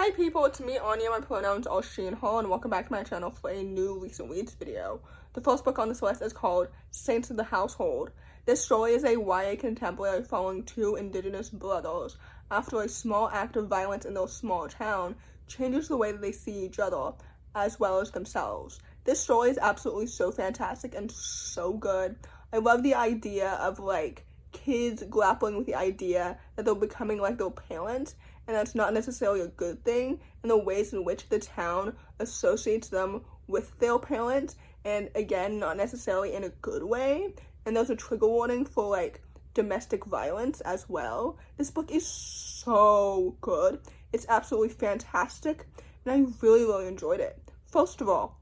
Hi people, it's me Anja, my pronouns are she and her, and welcome back to my channel for a new recent reads video. The first book on this list is called Saints of the Household. This story is a YA contemporary following two indigenous brothers after a small act of violence in their small town changes the way that they see each other as well as themselves. This story is absolutely so fantastic and so good. I love the idea of kids grappling with the idea that they're becoming like their parents, and that's not necessarily a good thing, and the ways in which the town associates them with their parents, and again, not necessarily in a good way. And there's a trigger warning for domestic violence as well. This book is so good. It's absolutely fantastic, and I really enjoyed it. First of all,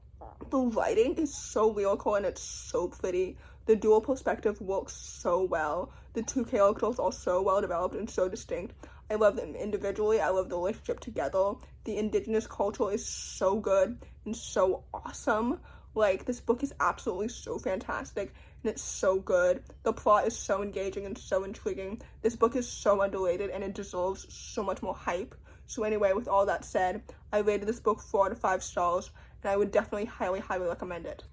the writing is so lyrical and it's so pretty. The dual perspective works so well. The two characters are so well developed and so distinct. I love them individually. I love the relationship together. The indigenous culture is so good and so awesome. This book is absolutely so fantastic and it's so good. The plot is so engaging and so intriguing. This book is so underrated and it deserves so much more hype. So anyway, with all that said, I rated this book 4 out of 5 stars, and I would definitely highly recommend it.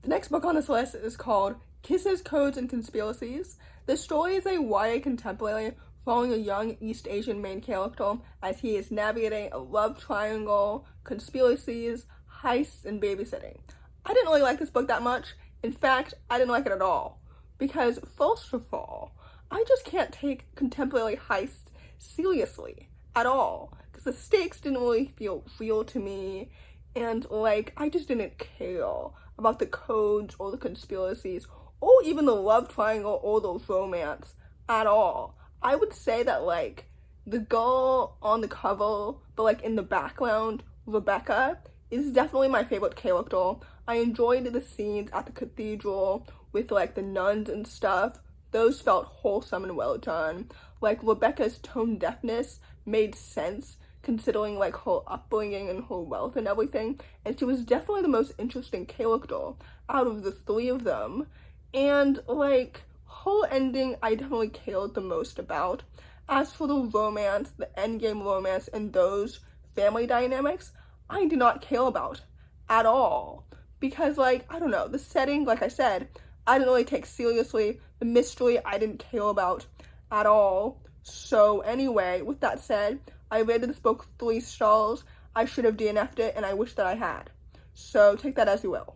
The next book on this list is called Kisses, Codes, and Conspiracies. This story is a YA contemporary following a young East Asian main character as he is navigating a love triangle, conspiracies, heists, and babysitting. I didn't really like this book that much. In fact, I didn't like it at all. Because, first of all, I just can't take contemporary heists seriously at all. Because the stakes didn't really feel real to me. And, I just didn't care about the codes or the conspiracies or even the love triangle or the romance at all. I would say that, the girl on the cover, but, in the background, Rebecca, is definitely my favorite character. I enjoyed the scenes at the cathedral with, the nuns and stuff. Those felt wholesome and well done. Rebecca's tone deafness made sense considering, her upbringing and her wealth and everything. And she was definitely the most interesting character out of the three of them. And, her ending I definitely cared the most about. As for the romance, the endgame romance, and those family dynamics, I did not care about at all. Because, I don't know, the setting, like I said, I didn't really take seriously. The mystery I didn't care about at all. So anyway, with that said, I rated this book 3 stars. I should have DNF'd it, and I wish that I had. So take that as you will.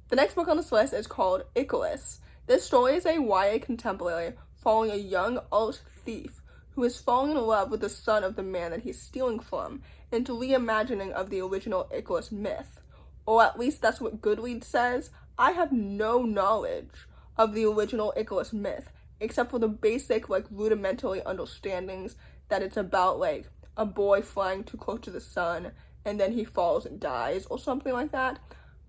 The next book on this list is called Icarus. This story is a YA contemporary following a young art thief who is falling in love with the son of the man that he's stealing from into reimagining of the original Icarus myth. Or at least that's what Goodreads says. I have no knowledge of the original Icarus myth, except for the basic, rudimentary understandings that it's about, a boy flying too close to the sun, and then he falls and dies, or something like that.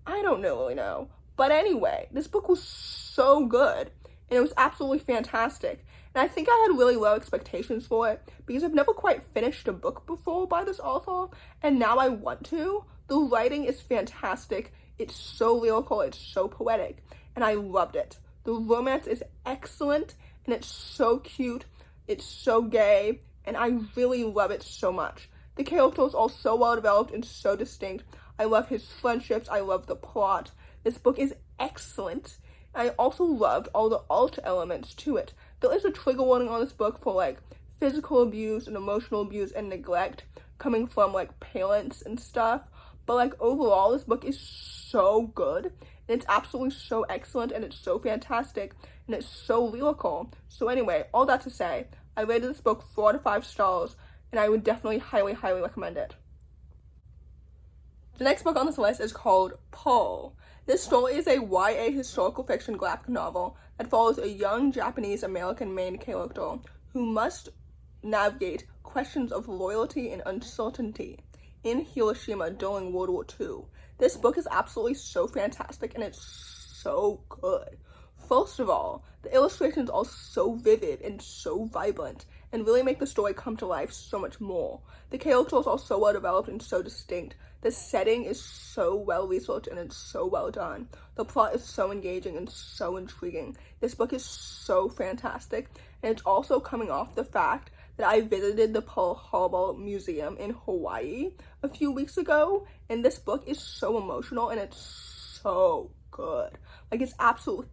I don't really know. But anyway, this book was so good, and it was absolutely fantastic. And I think I had really low expectations for it, because I've never quite finished a book before by this author, and now I want to. The writing is fantastic. It's so lyrical, it's so poetic, and I loved it. The romance is excellent, and it's so cute, it's so gay, and I really love it so much. The characters are so well developed and so distinct. I love his friendships, I love the plot. This book is excellent. I also loved all the art elements to it. There is a trigger warning on this book for physical abuse and emotional abuse and neglect coming from parents and stuff. But overall, this book is so good. And it's absolutely so excellent, and it's so fantastic, and it's so lyrical. So anyway, all that to say, I rated this book 4 out of 5 stars, and I would definitely highly recommend it. The next book on this list is called Pearl. This story is a YA historical fiction graphic novel that follows a young Japanese-American main character who must navigate questions of loyalty and uncertainty in Hiroshima during World War II. This book is absolutely so fantastic, and it's so good. First of all, the illustrations are so vivid and so vibrant and really make the story come to life so much more. The characters are so well developed and so distinct. The setting is so well researched and it's so well done. The plot is so engaging and so intriguing. This book is so fantastic, and it's also coming off the fact that I visited the Pearl Harbor Museum in Hawaii a few weeks ago, and this book is so emotional and it's so good. Like, it's absolutely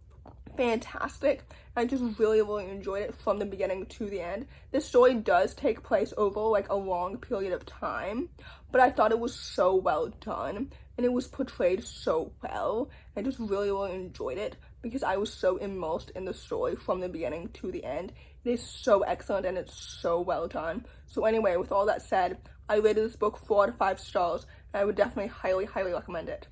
fantastic. I just really, really enjoyed it from the beginning to the end. This story does take place over like a long period of time, but I thought it was so well done and it was portrayed so well. I just really, really enjoyed it because I was so immersed in the story from the beginning to the end. It is so excellent and it's so well done. So anyway, with all that said, I rated this book 4 out of 5 stars, and I would definitely highly, highly recommend it.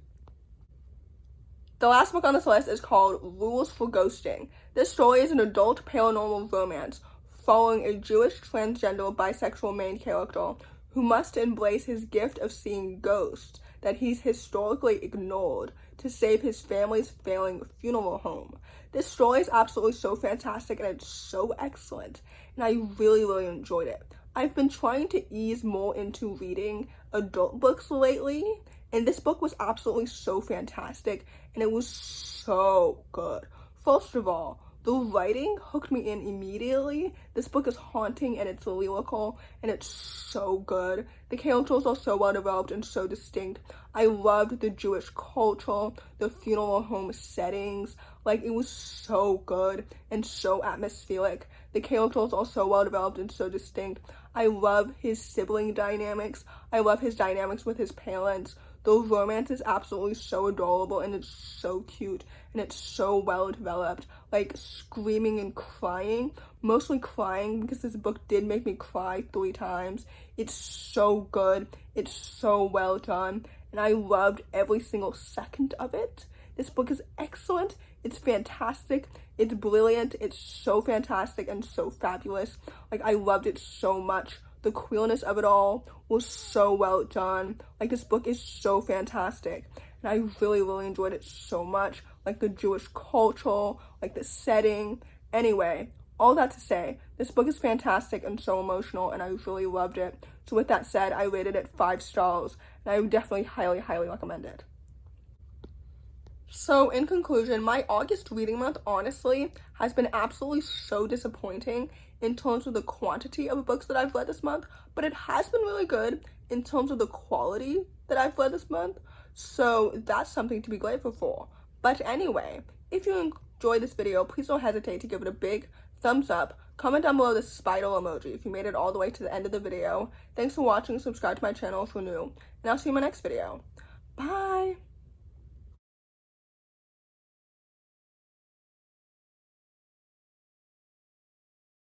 The last book on this list is called Rules for Ghosting. This story is an adult paranormal romance following a Jewish transgender bisexual main character who must embrace his gift of seeing ghosts that he's historically ignored to save his family's failing funeral home. This story is absolutely so fantastic and it's so excellent, and I really, really enjoyed it. I've been trying to ease more into reading adult books lately, and this book was absolutely so fantastic, and it was so good. First of all, the writing hooked me in immediately. This book is haunting and it's lyrical and it's so good. The characters are so well developed and so distinct. I loved the Jewish culture, the funeral home settings. Like, it was so good and so atmospheric. The characters are so well developed and so distinct. I love his sibling dynamics. I love his dynamics with his parents. The romance is absolutely so adorable and it's so cute and it's so well developed. Like, screaming and crying, mostly crying because this book did make me cry 3 times. It's so good, it's so well done, and I loved every single second of it. This book is excellent, it's fantastic, it's brilliant, it's so fantastic and so fabulous. Like, I loved it so much. The queerness of it all was so well done. Like, this book is so fantastic, and I really, really enjoyed it so much. Like, the Jewish culture, like the setting. Anyway, all that to say, this book is fantastic and so emotional, and I really loved it. So with that said, I rated it 5 stars, and I would definitely highly, highly recommend it. So in conclusion, my August reading month honestly has been absolutely so disappointing in terms of the quantity of books that I've read this month, but it has been really good in terms of the quality that I've read this month. So that's something to be grateful for. But anyway, if you enjoyed this video, please don't hesitate to give it a big thumbs up. Comment down below the spider emoji if you made it all the way to the end of the video. Thanks for watching. Subscribe to my channel if you're new, and I'll see you in my next video. Bye!